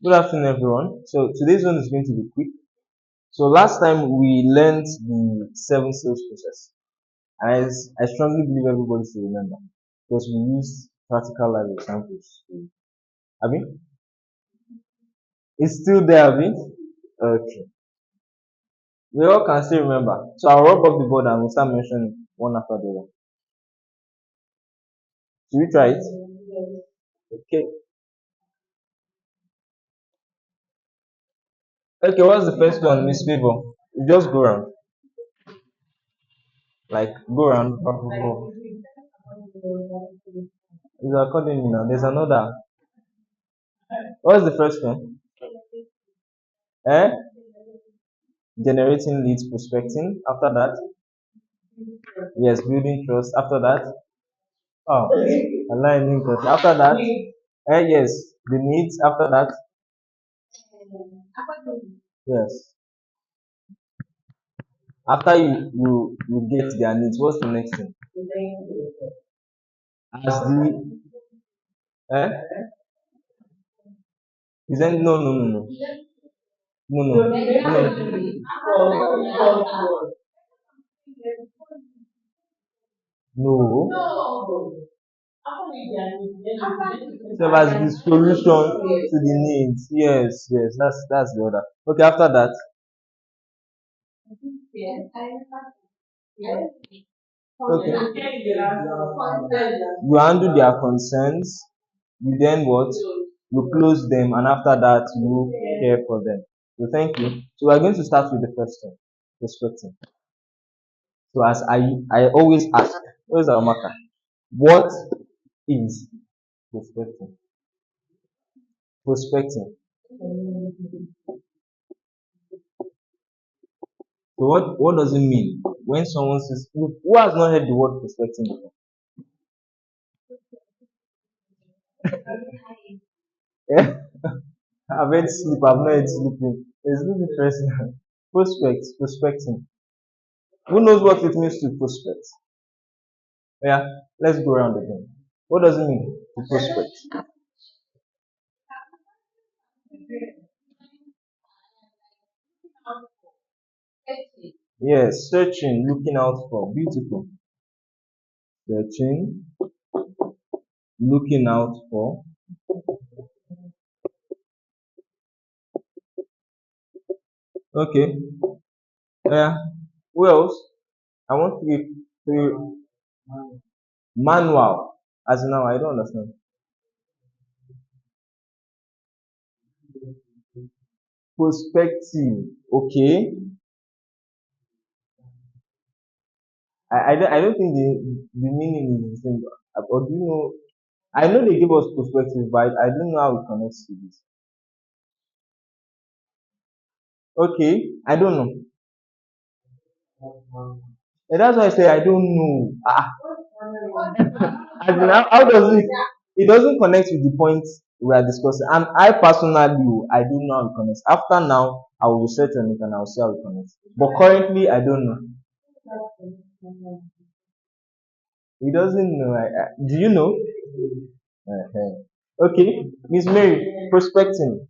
Good afternoon, everyone. So today's one is going to be quick. So last time we learned the 7 sales process, and I strongly believe everybody should remember because we used practical life examples. Abi, it's still there, Abi. Okay, we all can still remember. So I'll rub up the board and we'll start mentioning one after the other. Should we try it? Okay. Okay. What's the first one, Miss Favor? You just go around, like go around. It's according now. There's another. What's the first one? Eh? Generating leads, prospecting. After that, yes, building trust. After that, oh, aligning trust. After that, yes, the needs. After that, yes. After you get their needs, what's the next thing? As the is then no. Serve as the solution to the needs. Yes, yes, that's the order. Okay, after that, okay, you handle their concerns. You then what? You close them, and after that, you care for them. So thank you. So we are going to start with the first one, prospecting. So as I always ask, what is our marker? What is prospecting? Prospecting. So what does it mean when someone says who has not heard the word prospecting before? Yeah, I've heard sleep, I've not heard sleeping. It's a little person. Prospecting. Who knows what it means to prospect? Yeah, let's go around again. What does it mean to prospect? Yes, searching, looking out for. Beautiful. Searching, looking out for. Okay. Yeah. Who else? I want three manual. As in now, I don't understand. Prospective. Okay. I don't think the meaning is the same. Or do you know? I know they give us perspective, but I don't know how it connects to this. Okay, I don't know. And that's why I say I don't know. As in, how does it? It doesn't connect with the point we are discussing. And I personally, I don't know how it connects. After now, I will research on it and I will see how it connects. But currently, I don't know. He doesn't know. Do you know? Okay, Miss Mary, prospecting,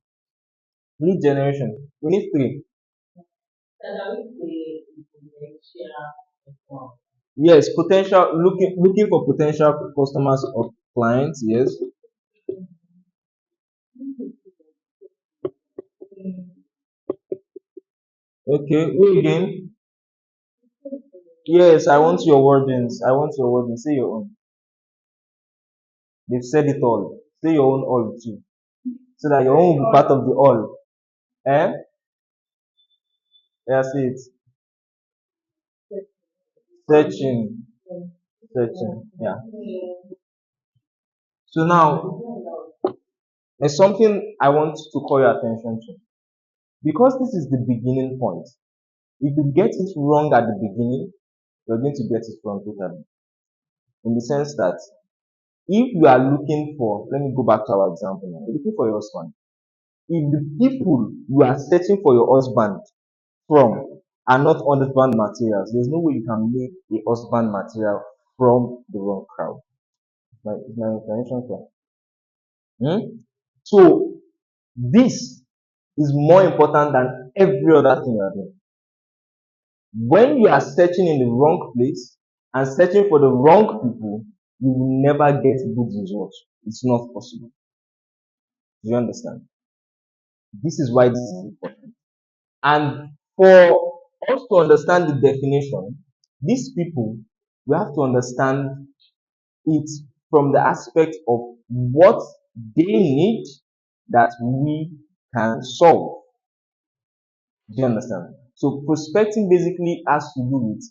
lead generation. We need three. Yes, potential looking for potential customers or clients. Yes. Okay. Who again? Yes, I want your wordings. I want your wordings. Say your own. They've said it all. Say your own all too, so that your own will be part of the all. Eh? Yeah, say it. Searching, searching. Yeah. So now there's something I want to call your attention to because this is the beginning point. If you get it wrong at the beginning, you're going to get it wrong totally. In the sense that if you are looking for, let me go back to our example now, you're looking for your husband. If the people you are searching for your husband from are not husband materials, there's no way you can make a husband material from the wrong crowd. Is my explanation clear? Hmm? So This is more important than every other thing you are doing. When you are searching in the wrong place and searching for the wrong people, you will never get good results. It's not possible. Do you understand? This is why this is important. And for us to understand the definition, these people, we have to understand it from the aspect of what they need that we can solve. Do you understand? So prospecting basically has to do with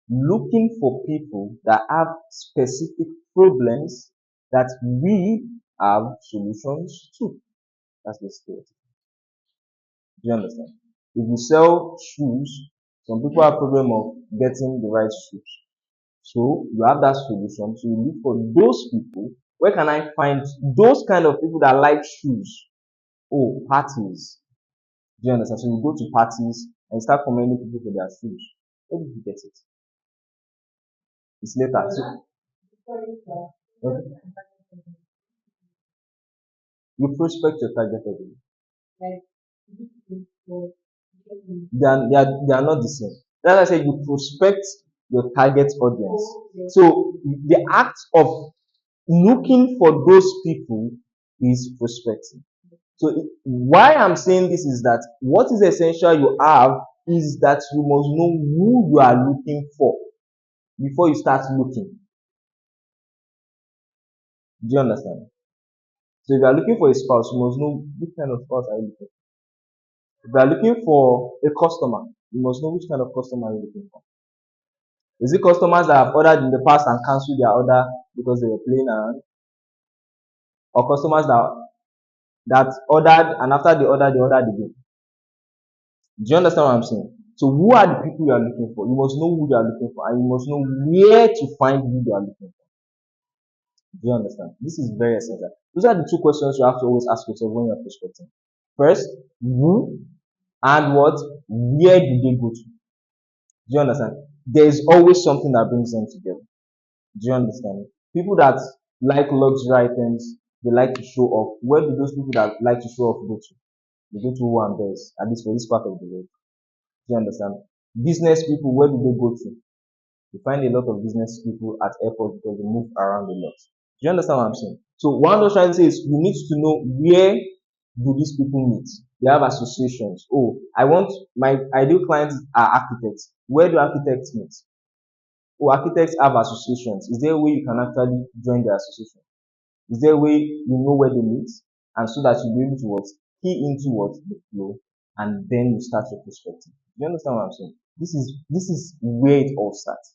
looking for people that have specific problems that we have solutions to. That's the spirit. Do you understand? If you sell shoes, some people have problem of getting the right shoes. So you have that solution. So you look for those people. Where can I find those kind of people that like shoes? Oh, parties. Do you understand? So you go to parties and start commending people for their shoes. Where did you get it? It's later. So, okay. You prospect your target audience. They are not the same. That's why I say you prospect your target audience. So the act of looking for those people is prospecting. So why I'm saying this is that what is essential you have is that you must know who you are looking for before you start looking. Do you understand? So if you are looking for a spouse, you must know which kind of spouse are you looking for. If you are looking for a customer, you must know which kind of customer you're looking for. Is it customers that have ordered in the past and cancelled their order because they were playing around? Or customers that ordered and after they ordered again? Do you understand what I'm saying? So who are the people you are looking for? You must know who you are looking for and you must know where to find who you are looking for. Do you understand? This is very essential. Those are the two questions you have to always ask yourself when you're prospecting. First, who and what? Where did they go to? Do you understand? There is always something that brings them together. Do you understand? People that like luxury items, they like to show off. Where do those people that like to show off go to? They go to one best, at least for this part of the world. Do you understand? Business people, where do they go to? You find a lot of business people at airports because they move around a lot. Do you understand what I'm saying? So what I'm trying to say is you need to know where do these people meet. They have associations. Oh, I want my ideal clients are architects. Where do architects meet? Oh, architects have associations. Is there a way you can actually join the association? Is there a way you know where they meet? And so that you'll be able to what? Key into what? The flow. And then you start your perspective. Do you understand what I'm saying? This is where it all starts.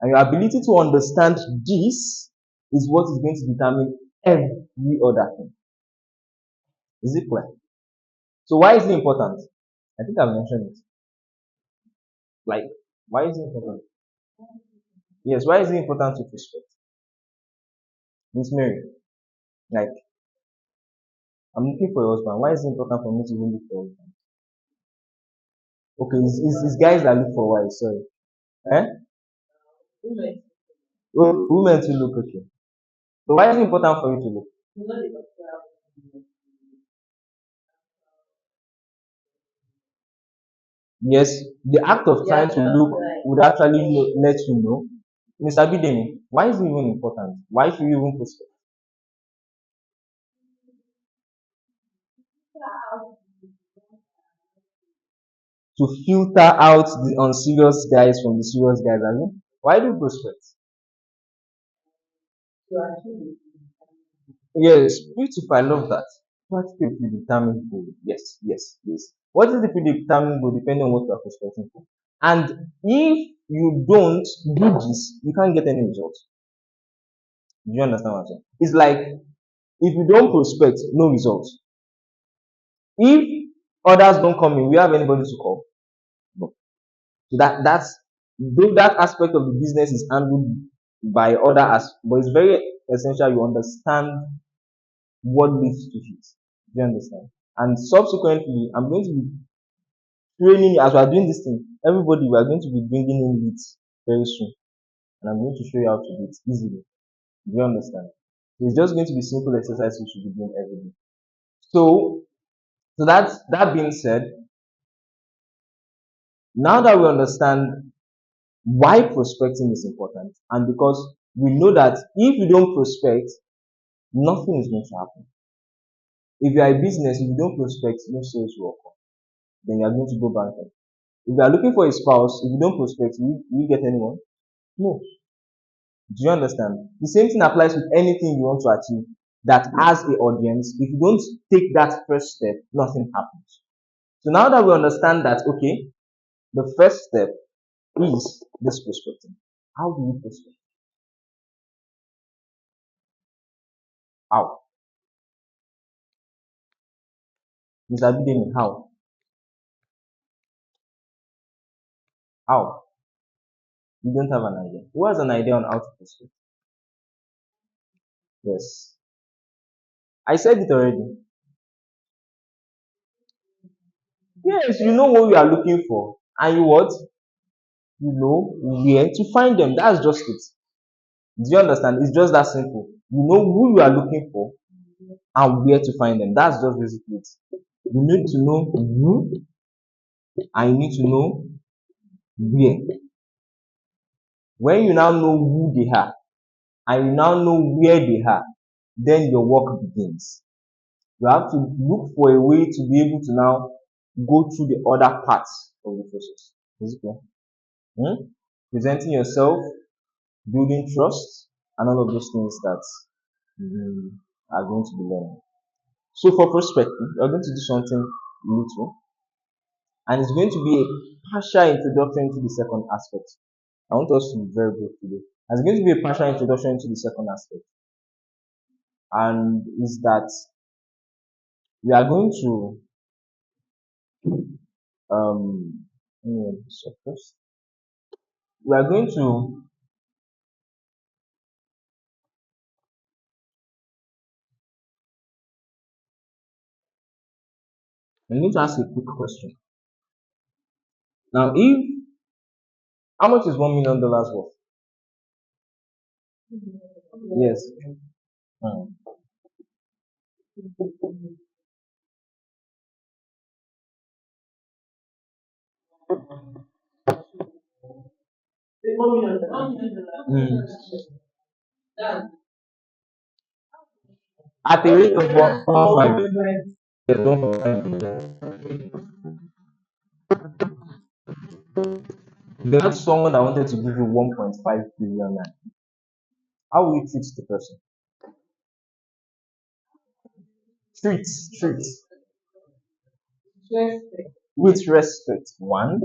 And your ability to understand this is what is going to determine every other thing. Is it clear? So why is it important? I think I've mentioned it. Like, why is it important? Yes, why is it important to prospect? Miss Mary, like, I'm looking for a husband. Why is it important for me to even look for a husband? Okay, it's guys that look for wives, sorry. Eh? Oh, women to look, okay. So why is it important for you to look? Yes, the act of trying to look would actually let you know. Mr. Bidemi, why is it even important? Why should you even prospect? To filter out the unserious guys from the serious guys, I mean, why do you prospect? Yes, beautiful, I love that. What's the predetermined goal? Yes, yes, yes. What is the predetermined goal depending on what you are prospecting for? And if you don't do this, you can't get any results. Do you understand what I'm saying? It's like if you don't prospect, no results. If others don't come in, we have anybody to call. No. So that's though that aspect of the business is handled by other as but it's very essential you understand what leads to it. Do you understand? And subsequently, I'm going to be training as we are doing this thing. Everybody, we are going to be bringing in leads very soon, and I'm going to show you how to do it easily. Do you understand? So it's just going to be simple exercise we should be doing every day. So So that being said, now that we understand why prospecting is important, and because we know that if you don't prospect, nothing is going to happen. If you are a business, if you don't prospect, no sales will occur. Then you are going to go bankrupt. If you are looking for a spouse, if you don't prospect, will you get anyone? No. Do you understand? The same thing applies with anything you want to achieve that has a audience. If you don't take that first step, nothing happens. So now that we understand that, okay, the first step is this prospecting. How do you prospect? How? Mr. Bidemi, how? How? You don't have an idea. Who has an idea on how to prospect? Yes. I said it already. Yes, you know what you are looking for. And you what? You know where to find them. That's just it. Do you understand? It's just that simple. You know who you are looking for and where to find them. That's just basically it. You need to know who and you need to know where. When you now know who they are and you now know where they are, then your work begins. You have to look for a way to be able to now go through the other parts of the process. Is it clear? Presenting yourself, building trust, and all of those things that you are going to be learning. So for prospecting, you're going to do something little, and it's going to be a partial introduction to the second aspect. I want us to be very brief today. It's going to be a partial introduction to the second aspect, and is that we are going to let me first. We are going to I'm going to ask a quick question. Now, if how much is $1 million worth? Yes. Hmm. Mm. At the rate of 1.5. Yes, 1.5. That's someone that wanted to give you 1.5 billion naira. How will you treat the person? Treat, treat. With respect. One.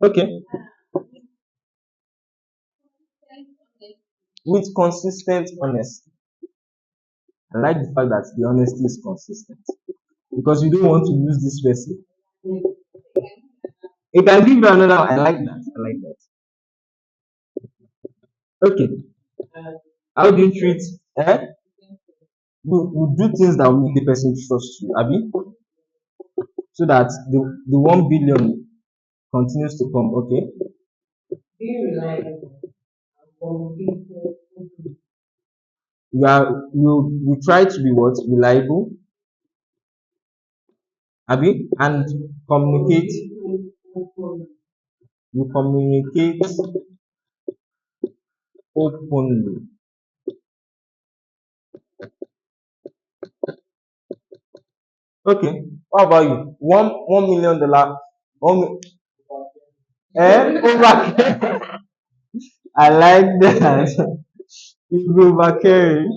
Okay. With consistent honesty. I like the fact that the honesty is consistent. Because you don't want to lose this person. If I give you another, I like that. I like that. Okay. How do you treat? Eh? You do things that will make the person trust you, Abi, so that the 1 billion continues to come. Okay. You try to be what reliable, Abi, and communicate. You communicate openly. Okay. What about you? $1 million. Over. I like that. You go back carry.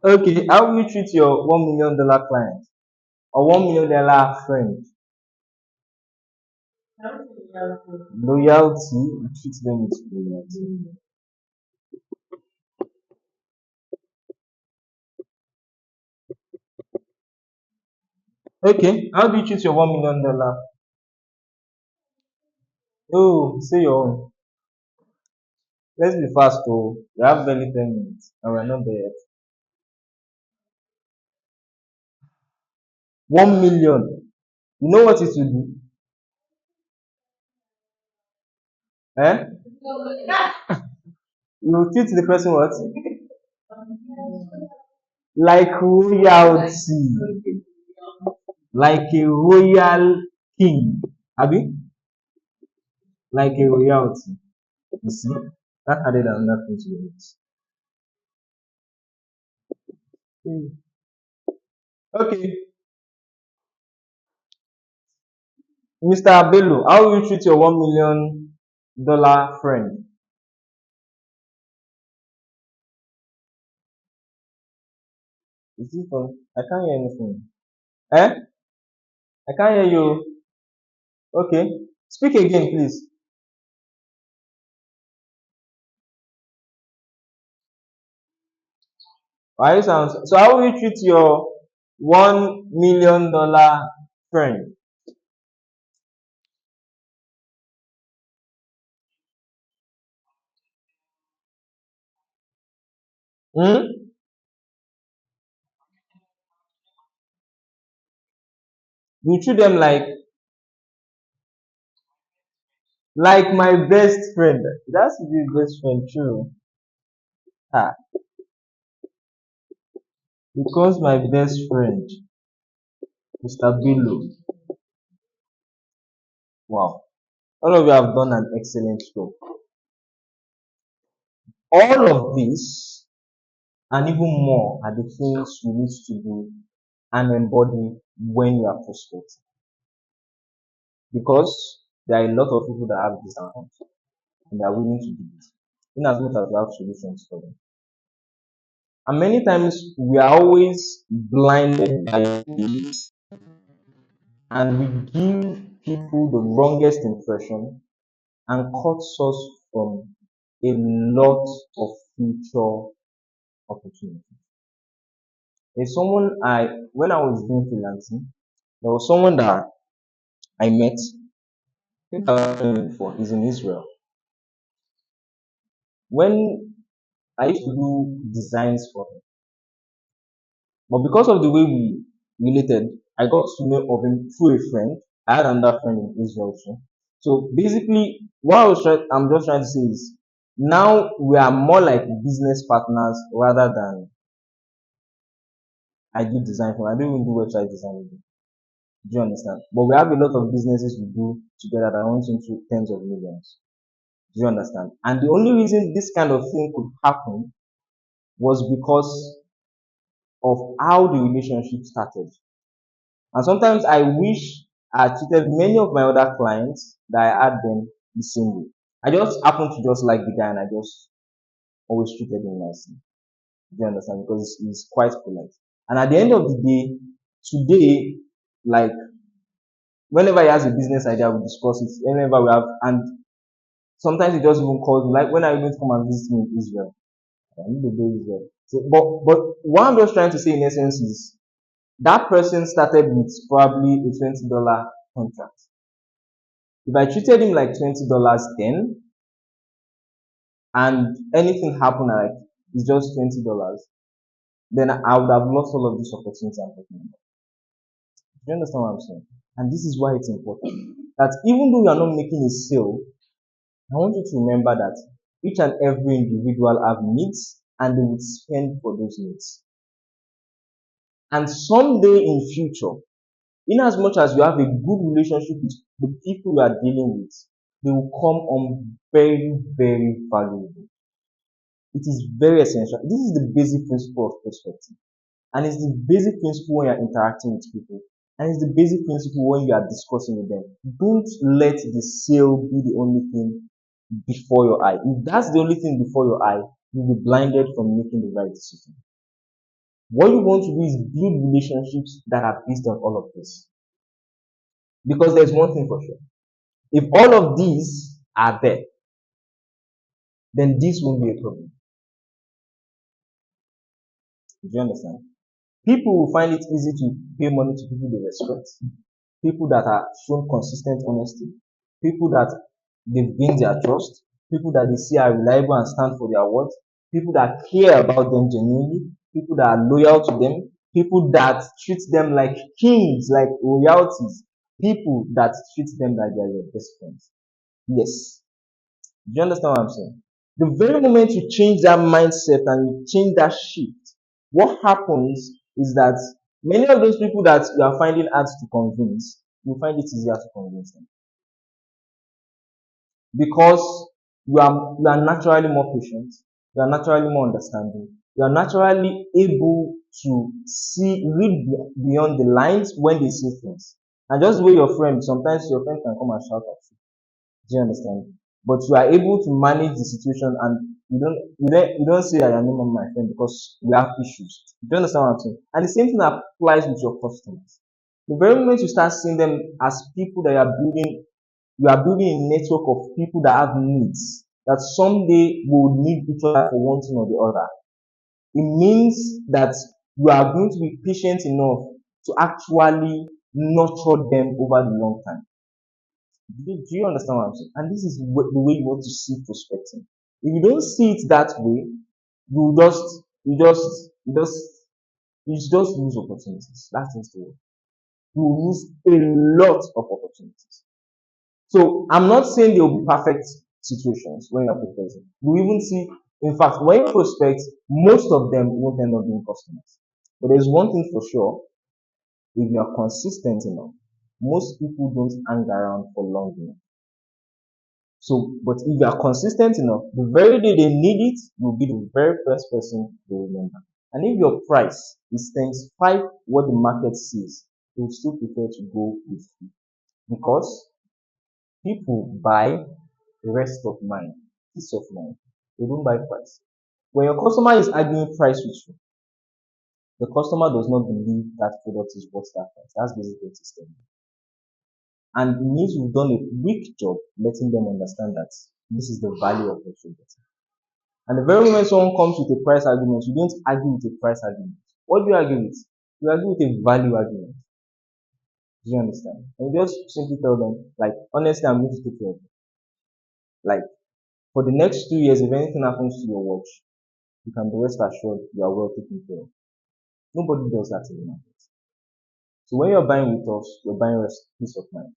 Okay. How will you treat your $1 million client or $1 million friend? Loyalty. You treat them with loyalty. Okay. How do you treat your $1 million? Oh, say your own. Let's be fast, oh. We have barely 10 minutes and we're not there yet. 1 million. You know what it will do? Eh? You treat the person what? Like royalty, like a royal king. Abi? Like a royalty. You see? That added another thing to it. Okay. Mr. Bello, how will you treat your $1 million friend? Is it on? I can't hear anything. Eh? I can't hear you. Okay. Speak again, please. Why you sound so? How will you treat your $1 million friend? Hmm? You treat them like my best friend. That's the best friend, true. Ah, because my best friend, Mr. Bello. Wow. All of you have done an excellent job. All of this and even more are the things you need to do and embody when you are prospecting. Because there are a lot of people that have this account and they are willing to do it. In as much as we have solutions for them. And many times we are always blinded by this and we give people the wrongest impression and cuts us from a lot of future opportunities. There's someone when I was doing freelancing, there was someone that I met, I think I've known him before, he's in Israel. When I used to do designs for him, but because of the way we related, I got to know of him through a friend. I had another friend in Israel too. So basically, I'm just trying to say is now we are more like business partners rather than I do design for him. I don't even do website design with him. Do you understand? But we have a lot of businesses we do together that runs into tens of millions. Do you understand? And the only reason this kind of thing could happen was because of how the relationship started. And sometimes I wish I had treated many of my other clients that I had them the same way. I just happen to just like the guy and I just always treated him nicely. Do you understand? Because he's quite polite. And at the end of the day, today, like whenever he has a business idea, we discuss it. Whenever we have, and sometimes he just even calls me, like when are you going to come and visit me in Israel? I need to go to Israel. So, but what I'm just trying to say in essence is that person started with probably a $20 contract. If I treated him like $20 then, and anything happened like it's just $20, then I would have lost all of this opportunity I'm talking about. Do you understand what I'm saying? And this is why it's important that even though you are not making a sale, I want you to remember that each and every individual have needs and they will spend for those needs. And someday in future, in as much as you have a good relationship with the people you are dealing with, they will come on very, very valuable. It is very essential. This is the basic principle of perspective. And it's the basic principle when you're interacting with people. And it's the basic principle when you are discussing with them. Don't let the sale be the only thing before your eye. If that's the only thing before your eye, you'll be blinded from making the right decision. What you want to do is build relationships that are based on all of this. Because there's one thing for sure. If all of these are there, then this won't be a problem. Do you understand? People will find it easy to pay money to people they respect, people that are shown consistent honesty, people that they've gained their trust, people that they see are reliable and stand for their words, people that care about them genuinely, people that are loyal to them, people that treat them like kings, like royalties, people that treat them like they're your best friends. Yes, Do you understand what I'm saying? The very moment you change that mindset and you change that shift, what happens is that many of those people that you are finding hard to convince, you find it easier to convince them because you are naturally more patient, you are naturally more understanding, you are naturally able to read beyond the lines when they say things. And just the way your friend, sometimes your friend can come and shout at you. Do you understand? But you are able to manage the situation and you don't say I am not my friend because we have issues. Do you understand what I'm saying? And the same thing applies with your customers. The very moment you start seeing them as people that you are building a network of people that have needs that someday will need each other for one thing or the other. It means that you are going to be patient enough to actually nurture them over the long time. Do you understand what I'm saying? And this is the way you want to see prospecting. If you don't see it that way, you just you just you just you just lose opportunities. That's just the way. You will lose a lot of opportunities. So I'm not saying there will be perfect situations when you're prospecting. You even see, in fact, when you prospect, most of them won't end up being customers. But there's one thing for sure: if you are consistent enough, most people don't hang around for long enough. So, but if you are consistent enough, the very day they need it, you'll be the very first person they remember. And if your price is times five what the market sees, they will still prefer to go with you because people buy rest of mind, peace of mind. They don't buy price. When your customer is arguing price with you, the customer does not believe that product is worth that price. That's basically what it's telling you. And it means you've done a weak job letting them understand that this is the value of what you're getting. And the very moment someone comes with a price argument, you don't argue with a price argument. What do you argue with? You argue with a value argument. Do you understand? And you just simply tell them, like, honestly, I'm going to take care of it. Like, for the next 2 years, if anything happens to your watch, you can be rest assured you are well taken care of. Nobody does that in the market. So when you're buying with us, you're buying rest, peace of mind.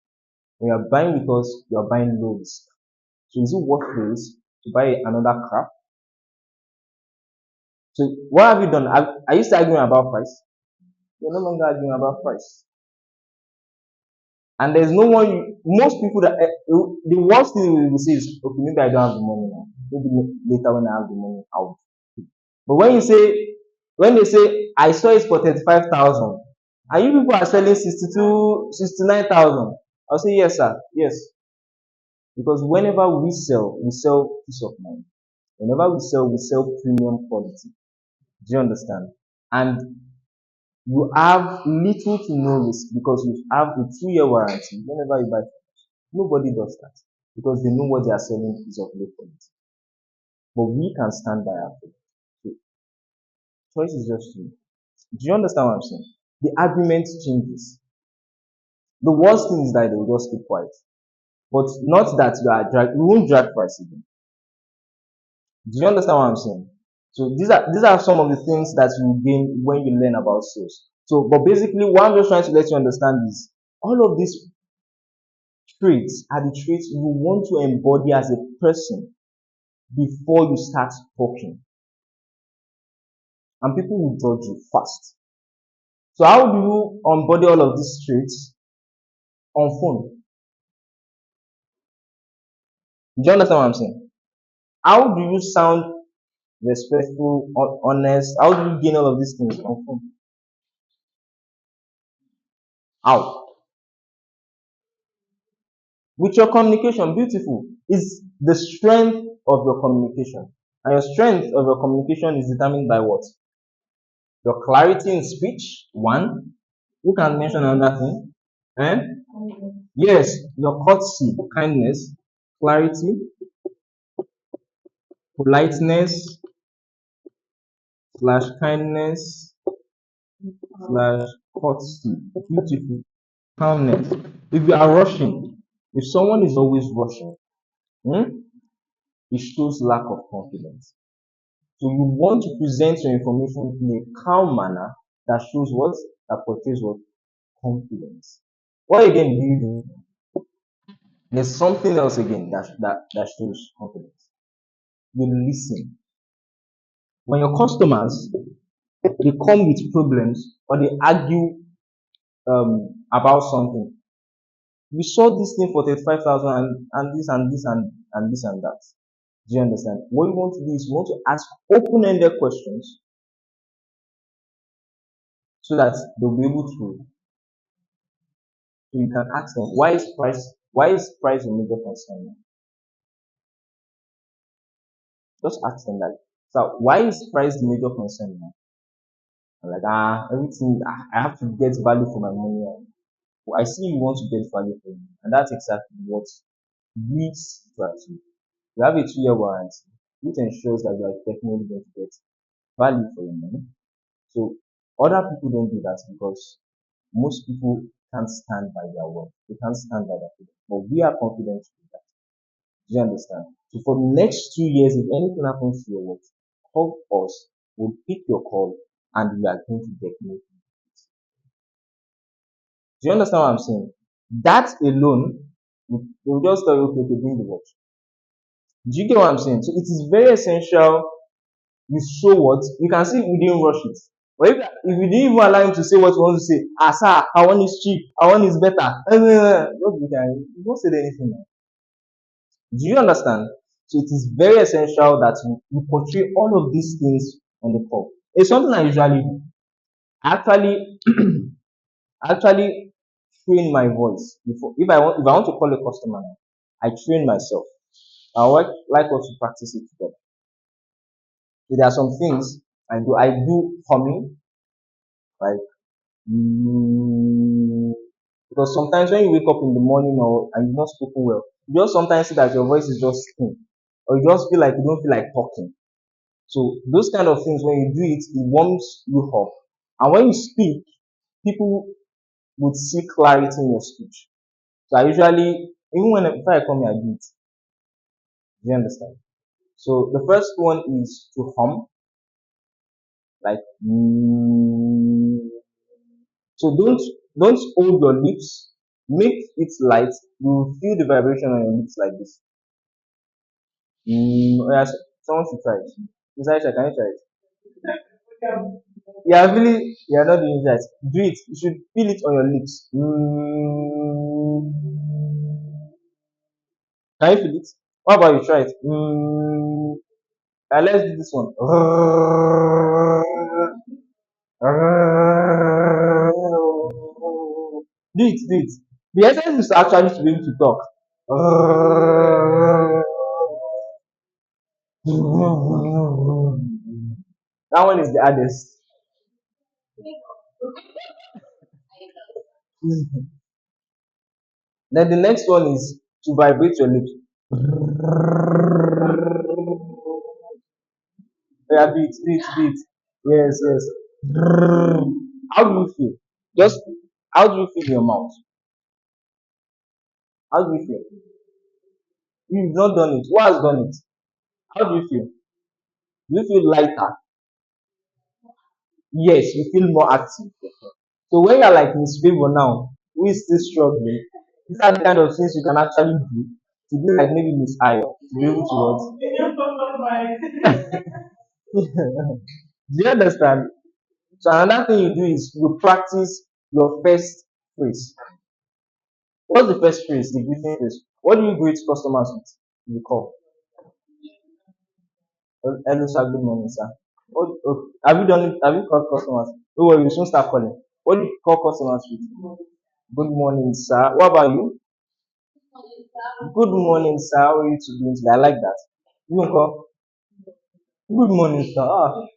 When you're buying with us, you're buying low risk. So is it worth the risk to buy another crap? So what have you done? Are you still arguing about price? You're no longer arguing about price. And there's no one, most people the worst thing we will say is, okay, maybe I don't have the money now. Maybe later when I have the money, I'll. But when they say, I saw it for 35,000, and you people are selling 62, 69,000, I'll say, yes, sir, yes. Because whenever we sell peace of mind. Whenever we sell premium quality. Do you understand? And you have little to no risk because you have a 2 year warranty whenever you buy from us. Nobody does that because they know what they are selling is of low quality. But we can stand by our product. So choice is just you. Do you understand what I'm saying? The argument changes. The worst thing is that they will just keep quiet. But not that you won't drag price again. Do you understand what I'm saying? So these are some of the things that you gain when you learn about sales. So, but basically, what I'm just trying to let you understand is all of these traits are the traits you want to embody as a person before you start talking, and people will judge you fast. So, how do you embody all of these traits on phone? Do you understand what I'm saying? How do you sound respectful, honest? How do you gain all of these things on phone? How? With your communication, beautiful, is the strength of your communication. And your strength of your communication is determined by what? Your clarity in speech, one. Who can mention another thing? Eh? Yes, your courtesy, kindness, clarity, politeness, slash kindness, slash courtesy. Beautiful. Calmness. If you are rushing, if someone is always rushing, hmm, it shows lack of confidence. So you want to present your information in a calm manner that shows what? That portrays what? Confidence. What again do you do? There's something else again that shows confidence. You listen. When your customers they come with problems or they argue about something, we saw this thing for 35,000 and this and this and this and that. Do you understand? What you want to do is you want to ask open-ended questions so that they'll be able to. So you can ask them why is price a major concern? Just ask them that. So why is price the major concern now? I'm like everything I have to get value for my money. Well, I see you want to get value for me, and that's exactly what we try to do. You have a 2 year warranty, which ensures that you are definitely going to get value for your money. So other people don't do that because most people can't stand by their word. They can't stand by their product. But we are confident to do that. Do you understand? So for the next 2 years, if anything happens to your work, call us, we'll pick your call, and we are going to definitely. Do you understand what I'm saying? That alone will just tell you, okay, okay, bring the watch. Do you get what I'm saying? So it is very essential you show what you can see we didn't rush it. But if you didn't even allow him to say what you want to say, sir, I want is cheap, I want is better. You don't say anything now. Do you understand? So it is very essential that you portray all of these things on the call. It's something I usually do. Actually, actually train my voice before if I want to call a customer now, I train myself. I would like us to practice it together. So there are some things I do. I do humming, like because sometimes when you wake up in the morning or and you've not spoken well, you just sometimes see that your voice is just thin, or you just feel like you don't feel like talking. So those kind of things, when you do it, it warms you up. And when you speak, people would see clarity in your speech. So I usually, even when before I come here, I do it. Do you understand? So the first one is to hum, like so don't hold your lips. Make it light. You will feel the vibration on your lips like this. Oh yeah, someone should try it. Besides, can you try it? You are not doing that. Do it. You should feel it on your lips. Can you feel it? What about you try it? Let's do this one. Do it, do it. The essence is actually to be able to talk. That one is the hardest. Then the next one is to vibrate your lips. Yeah, do it, do it, do it. Yes, yes. How do you feel? Just how do you feel in your mouth? How do you feel? You've not done it. Who has done it? How do you feel? Do you feel lighter? Yes, you feel more active. So when you're like Miss Favor now, who is still struggling, these are the kind of things you can actually do to be like maybe Miss Ayo, to be able to what? Do you understand? So another thing you do is you practice your first phrase. What's the first phrase? The greeting phrase. What do you greet customers with? You call. Hello sir, good morning sir. Have you done it? Have you called customers? Don't worry, you soon start calling. What do you call customers with? Good morning sir. What about you? Good morning sir. How are you doing today? I like that. You won't call. Good morning sir.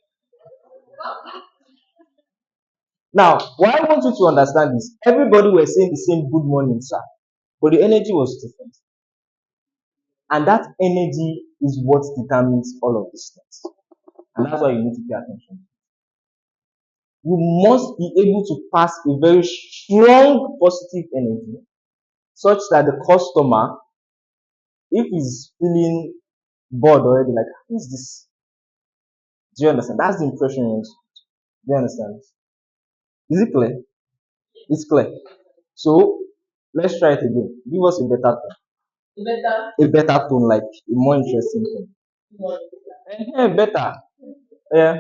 Now, what I want you to understand is everybody was saying the same good morning sir, but the energy was different. And that energy is what determines all of these things. And that's why you need to pay attention. You must be able to pass a very strong positive energy such that the customer, if he's feeling bored already, like, who is this? Do you understand? That's the impression you want. Do you understand? Is it clear? It's clear. So let's try it again. Give us a better thing. A better tone, like a more interesting tone. Better. Yeah.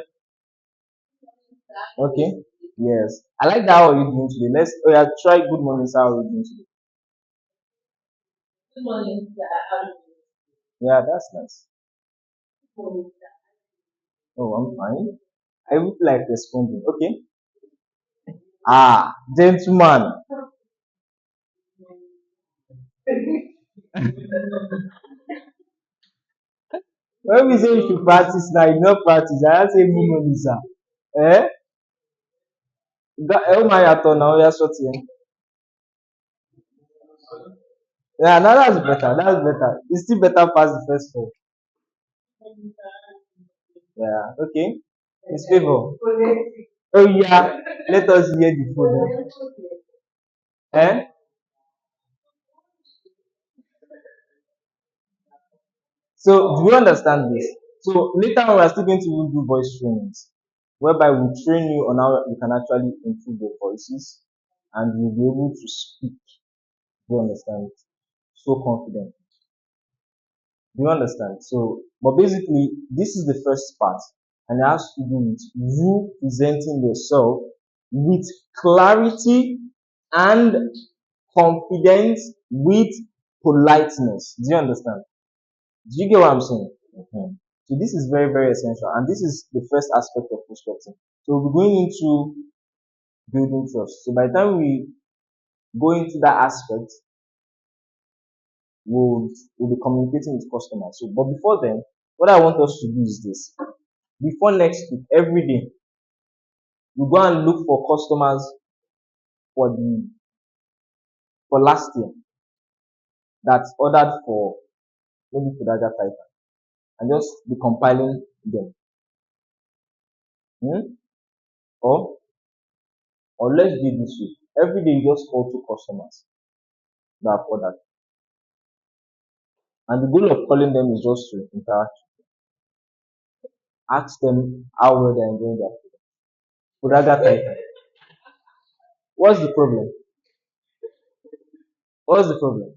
Okay. Yes. I like that. How are you doing today? Let's yeah, try good morning, sir. How are you doing today? Yeah, that's nice. Oh, I'm fine. I would like responding. Okay. Ah, gentleman. When we say you should practice now, you not practice. I say mmmm, sir. Eh? Oh my yato now, yeah, short here. Yeah, now that's better. That's better. It's still better past the first four. Yeah. Okay. It's favor. Oh yeah. Let us hear the food. Eh? So do you understand this? So later on, we are still going to even do voice trainings, whereby we train you on how you can actually improve your voices, and you'll be able to speak. Do you understand? So confident. Do you understand? So, but basically, this is the first part, and it has to do with you presenting yourself with clarity and confidence with politeness. Do you understand? Do you get what I'm saying? Mhm. So this is very, very essential, and this is the first aspect of prospecting. So we're going into building trust. So by the time we go into that aspect, we'll be communicating with customers. So, but before then, what I want us to do is this: before next week, every day, we go and look for customers for the for last year that ordered for maybe Kudaga Titan, and just be compiling them. Hmm? Or let's do it this way. Every day you just call two customers that have ordered. And the goal of calling them is just to interact, ask them how well they're enjoying their food. Kudaga Titan. What's the problem? What's the problem?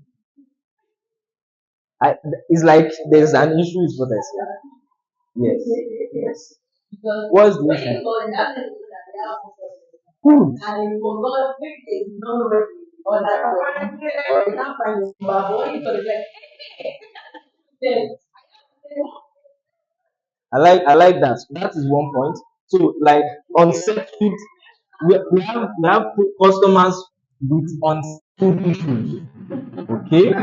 It's like there's an issue with what I said. Yes. Yes. What's the issue? Food. I like that. That is one point. So like unsettled, we have customers with unsettled issues. Okay.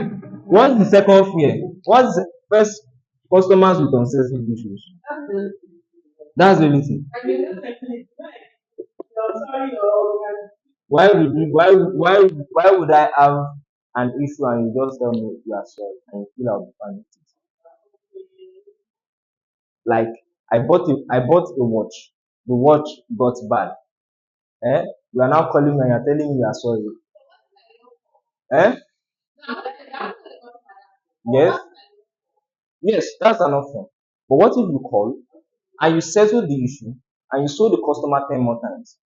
What's the second fear? What's the first customers with unsettled issues? That's everything. Why would I have an issue and you just tell me you are sorry and you feel I'll be fine with it? Like I bought a watch. The watch got bad. Eh? You are now calling me and you're telling me you are sorry. Eh? Yes? Yes, that's an option. But what if you call and you settle the issue and you show the customer 10 more times?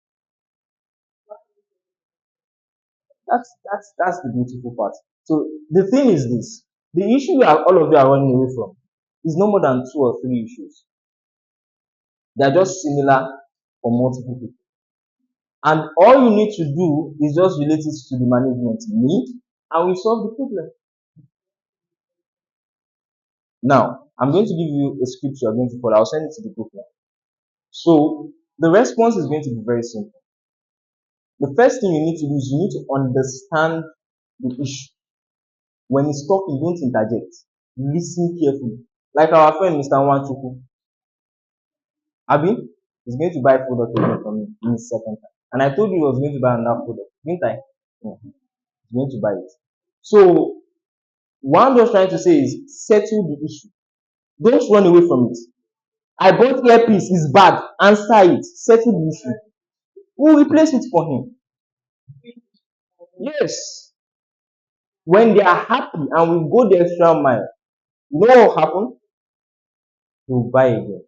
That's the beautiful part. So the thing is this: the issue all of you are running away from is no more than two or three issues. They are just similar for multiple people. And all you need to do is just relate it to the management need and we solve the problem. Now, I'm going to give you a script you are going to follow. I'll send it to the group now. So the response is going to be very simple. The first thing you need to do is you need to understand the issue. When he's talking, don't interject. Listen carefully. Like our friend Mr. Wanchuku. Abi is going to buy product again from me in his second time. And I told you he was going to buy another product, didn't I? Mhm. He's going to buy it. So what I'm just trying to say is settle the issue. Don't run away from it. I bought earpiece, it's bad. Answer it. Settle the issue. We'll replace it for him. Yes. When they are happy and we go the extra mile, you know what will happen? He will buy again.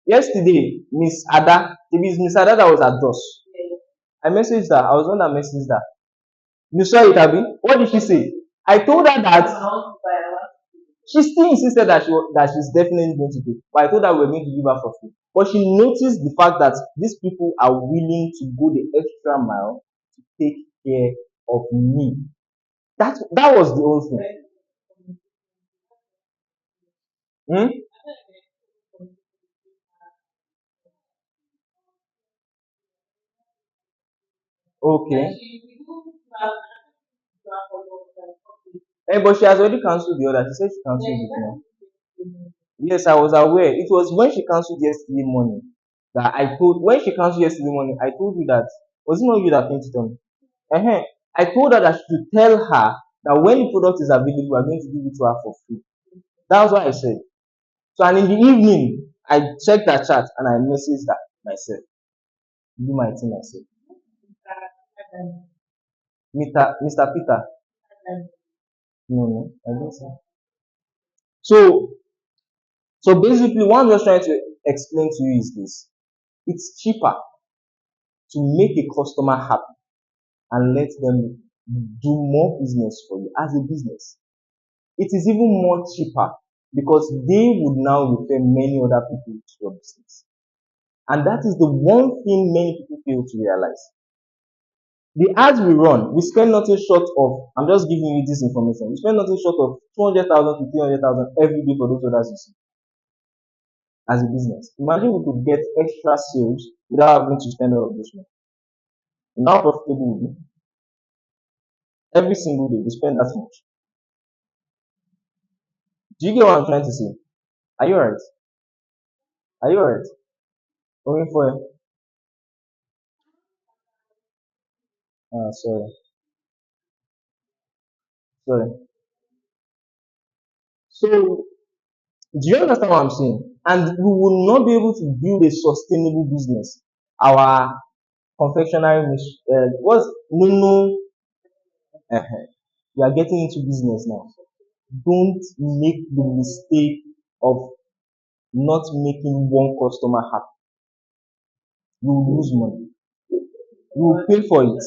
Yesterday, Miss Ada, it is Miss Ada that was at Jos. I messaged her. I was on that message that. You saw it, Abby? What did she say? I told her that she still insisted that that she's definitely going to pay. But I told her we were going to give her for free. But she noticed the fact that these people are willing to go the extra mile to take care of me. That was the whole thing. Hmm? Okay. But she has already cancelled the order. She said she cancelled it now. Yes, I was aware. It was when she cancelled yesterday morning that I told. When she cancelled yesterday morning, I told you that was it not you that painted on? I told her that she should tell her that when the product is available, we are going to give it to her for free. That's what I said. So, and in the evening, I checked her chat and I messaged her myself. Do my thing myself. Mr. Peter. No, no, I don't say. So, so basically, what I'm just trying to explain to you is this: it's cheaper to make a customer happy and let them do more business for you as a business. It is even more cheaper because they would now refer many other people to your business. And that is the one thing many people fail to realize. The ads we run, we spend nothing short of, I'm just giving you this information, we spend nothing short of 200,000 to 300,000 every day for those orders you see as a business. Imagine we could get extra sales without having to spend all of this money. How profitable will be? Every single day we spend that much. Do you get what I'm trying to say? Are you alright? Are you alright? Going for sorry. Sorry. So, do you understand what I'm saying? And we will not be able to build a sustainable business. Our confectionery, what's no, we are getting into business now. Don't make the mistake of not making one customer happy. You will lose money. You will pay for it.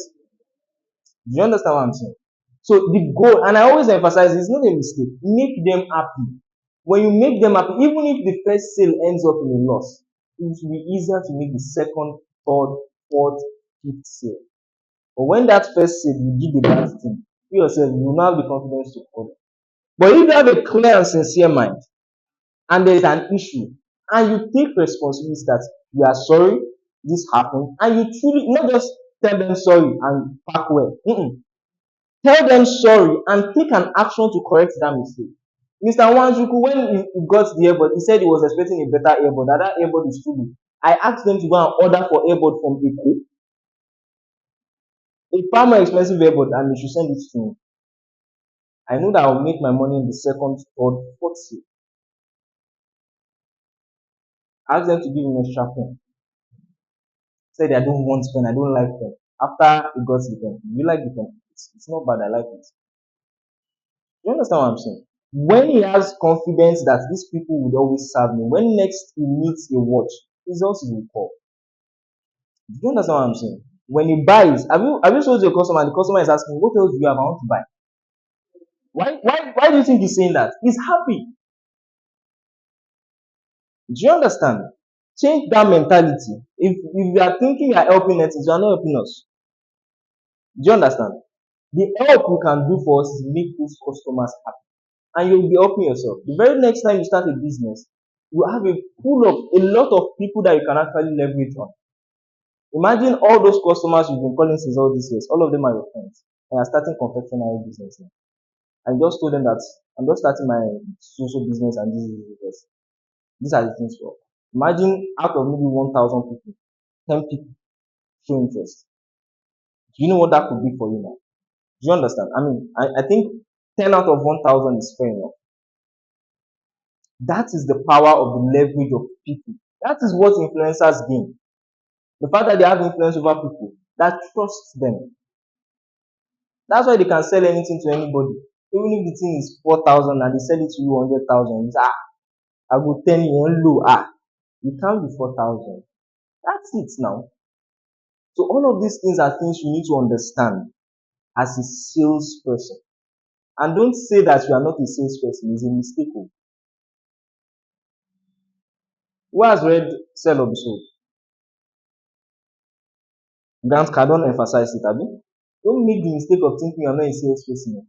Do you understand what I'm saying? So the goal, and I always emphasize, it's not a mistake. Make them happy. When you make them happy, even if the first sale ends up in a loss, it will be easier to make the second, third, fourth, fifth sale. But when that first sale, you did the bad thing, you yourself, you will now have the confidence to follow. But if you have a clear and sincere mind, and there is an issue, and you take responsibility that you are sorry, this happened, and you truly not just tell them sorry and pack well. Tell them sorry and take an action to correct that mistake. Mr. Wanjuku, when he got the earbud, he said he was expecting a better earbud. That earbud is too big. I asked them to go and order for earbud from Eko, a far more expensive earbud, and they should send it to me. I know that I'll make my money in the second, third, fourth year. I asked them to give me extra pen. Said I don't want pen, I don't like pen. After he got the pen, you like the pen? It's not bad, I like it. You understand what I'm saying? When he has confidence that these people would always serve me, when next he needs a watch, he's also will call. Do you understand what I'm saying? When he buys, have you sold to a customer and the customer is asking, what else do you have? I want to buy. Why do you think he's saying that? He's happy. Do you understand? Change that mentality. If you are thinking you are helping us, you are not helping us. Do you understand? The help you can do for us is make those customers happy. And you'll be helping yourself. The very next time you start a business, you have a pool of a lot of people that you can actually leverage on. Imagine all those customers you've been calling since all these years, all of them are your friends. And you're starting confectionery business now. I just told them that I'm just starting my social business and this is because these are the things for. Imagine out of maybe 1,000 people, 10 people show interest. Do you know what that could be for you now? Do you understand? I mean, I think 10 out of 1,000 is fair enough. That is the power of the leverage of people. That is what influencers gain. The fact that they have influence over people that trusts them. That's why they can sell anything to anybody. Even if the thing is 4,000 and they sell it to you 100,000, I go 10 you low. You can't be 4,000. That's it now. So all of these things are things you need to understand as a salesperson. And don't say that you are not a salesperson. It's a mistake. Oh. Who has read Sell or Be Sold? Grant Cardone emphasized it, Abi. Don't make the mistake of thinking you're not a salesperson.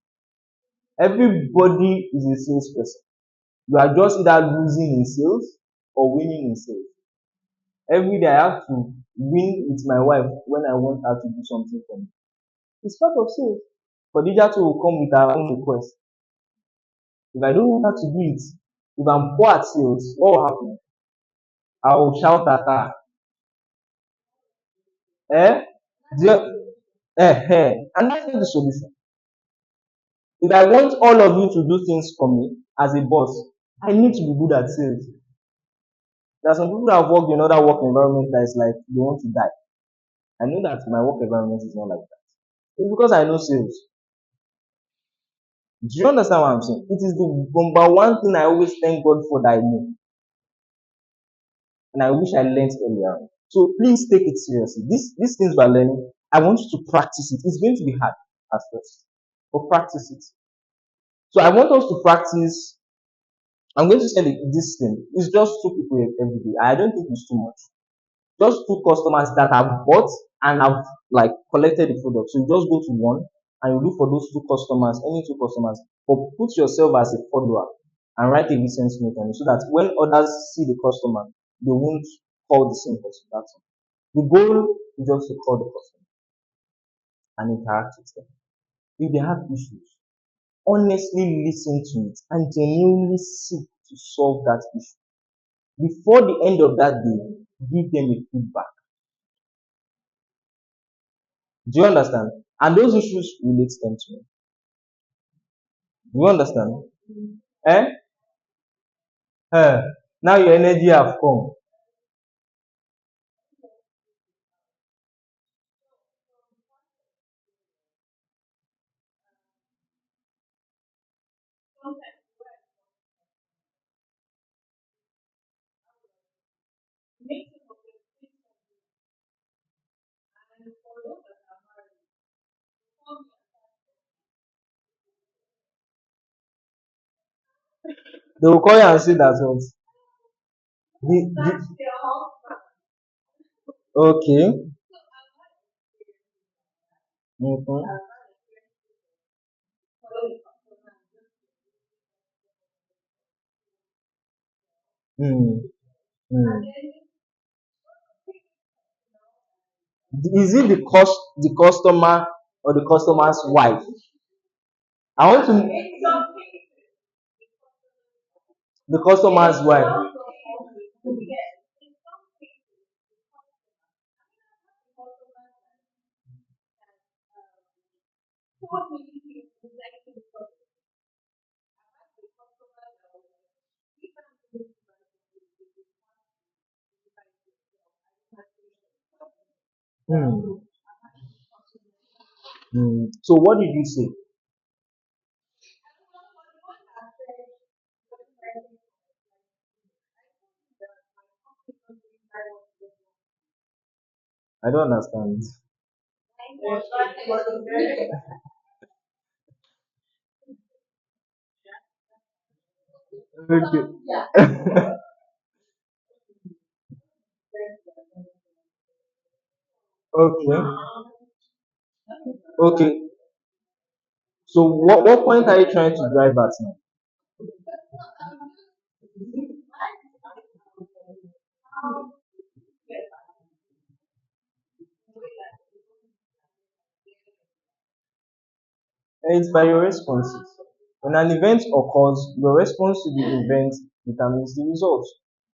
Everybody is a salesperson. You are just either losing in sales or winning in sales. Every day I have to win with my wife when I want her to do something for me. It's part of sales. Khadija too will come with her own request. If I don't want her to do it, if I'm poor at sales, what will happen? I will shout at her. Eh? And that's not the solution. If I want all of you to do things for me as a boss, I need to be good at sales. There are some people that have worked in other work environments that is like they want to die. I know that my work environment is not like that. It's because I know sales. Do you understand what I'm saying? It is the number one thing I always thank God for that I know. And I wish I learned earlier. So please take it seriously. These things we're learning, I want you to practice it. It's going to be hard at first, but practice it. So I want us to practice. I'm going to say this thing. It's just two people every day. I don't think it's too much. Just two customers that have bought and have like collected the product. So you just go to one and you look for those two customers, any two customers, but put yourself as a follower and write a recent note on it so that when others see the customer, they won't call the same person. That's it. The goal is just to call the customer and interact with them. If they have issues, honestly listen to it and genuinely seek to solve that issue. Before the end of that day, give them a feedback. Do you understand? And those issues relate them to me. Do you understand? Eh? Eh. Now your energy have come. They will call you and say that what? Okay. Mm-hmm. Mm. Mm. Is it the customer or the customer's wife? I want to the customer's wife. Mm. Mm. So what did you say? I don't understand. Okay. Okay. Okay. So what point are you trying to drive at now? It's by your responses. When an event occurs, your response to the event determines the result.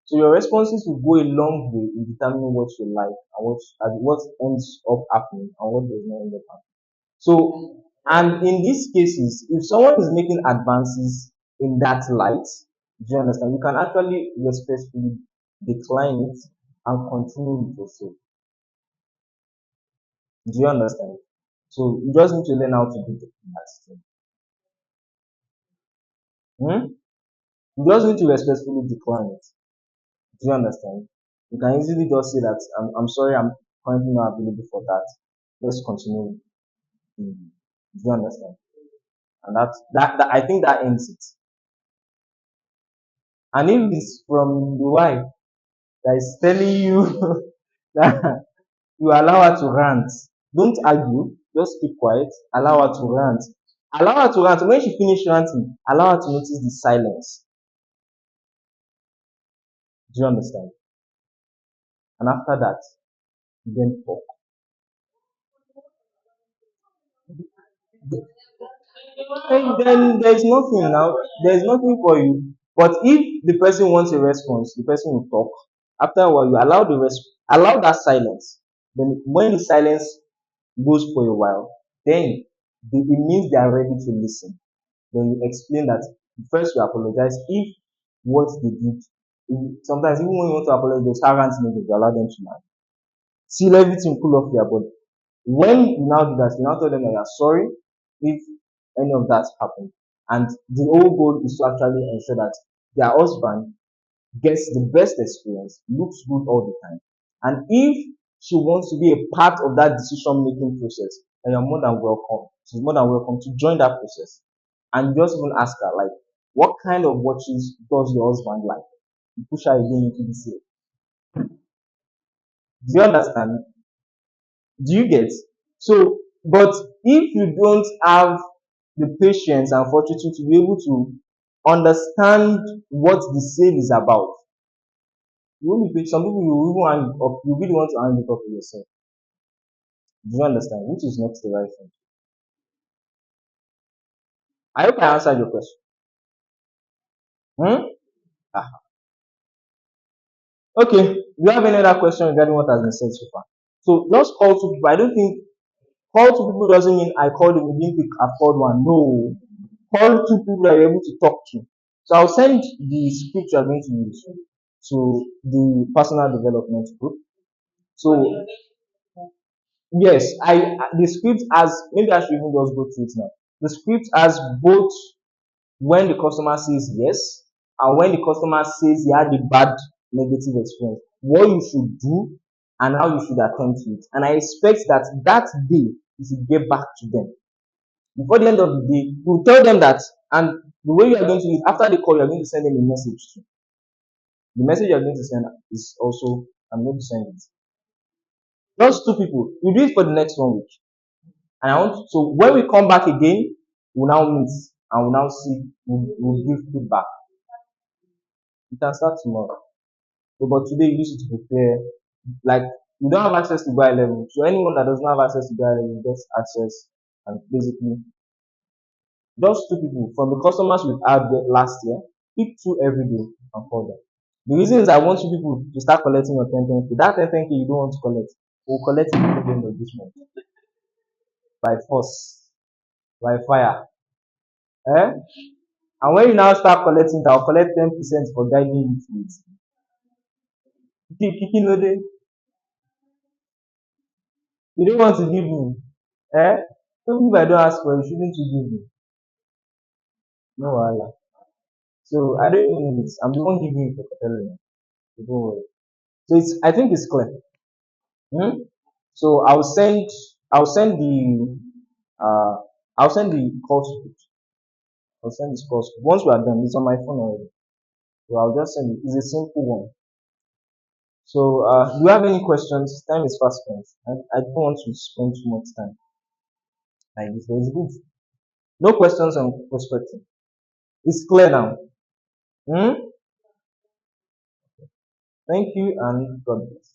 So your responses will go a long way in determining what you like and what ends up happening and what does not end up happening. So, and in these cases, if someone is making advances in that light, do you understand? You can actually respectfully decline it and continue with your sale. Do you understand? So you just need to learn how to do that thing. Hmm? You just need to respectfully decline it. Do you understand? You can easily just say that I'm sorry, I'm currently not available for that. Let's continue. Do you understand? And that I think that ends it. And if it's from the wife that is telling you that you allow her to rant, don't argue, just keep quiet, allow her to rant. Allow her to rant. When she finish ranting, allow her to notice the silence. Do you understand? And after that, then talk. Then there's nothing now. There's nothing for you. But if the person wants a response, the person will talk. After a while, you allow that silence. Then when the silence goes for a while, then it means they are ready to listen. Then you explain that first you apologize if what they did. Sometimes even when you want to apologize, they start ranting, you allow them to now. Till everything cool off their body. When you now do that, you now tell them that you are sorry if any of that happened. And the whole goal is to actually ensure that their husband gets the best experience, looks good all the time. And if she wants to be a part of that decision making process, then you're more than welcome. She's more than welcome to join that process. And just even ask her, like, what kind of watches does your husband like? You push her again into the same. Do you understand? Do you get? So, but if you don't have the patience and fortitude to be able to understand what the sale is about, you won't be paid. Some people you will even hang it up. You really want to hang it up for yourself. Do you understand? Which is not the right thing. I hope I answered your question. Hmm? Ah. Okay. Do you have any other question regarding what has been said so far? So just call two people. I don't think call two people doesn't mean I called you, we didn't pick, I've called one. No. Call two people that you're able to talk to. So I'll send the script you're going to use to the personal development group. So yes, the script has, maybe I should even just go through it now. The script has both when the customer says yes and when the customer says he had a bad negative experience, what you should do and how you should attend to it. And I expect that that day you should get back to them. Before the end of the day, you tell them that, and the way you are going to use after the call, you are going to send them a message too. The message you are going to send is also, I'm going to send it. Just two people. You do it for the next 1 week. And I want so when we come back again, we'll now meet and we'll now see, we'll give feedback. You can start tomorrow. So, but today you use it to prepare. Like you don't have access to buy level. So anyone that doesn't have access to buy level gets access, and basically just two people from the customers we've had last year, pick two every day and call them. The reason is I want you people to start collecting your 10 10K. That 10 10K you don't want to collect, we'll collect it at the end of this month by force, by fire. Eh? And when you now start collecting, I'll collect 10% for guiding you to it. Kicking you don't want to give me. Eh? Even if I don't ask for it, you shouldn't you give me? No wahala. So I don't even need it. I'm the one giving you for telling you. So don't worry. So it's I think it's clear. Hmm? So I'll send the uh I'll send the call script. I'll send this call script. Once we are done, it's on my phone already. So I'll just send it. It's a simple one. So do you have any questions? Time is fast spent. I don't want to spend too much time like this, but it's good. No questions on perspective. It's clear now. Hmm? Thank you and God bless.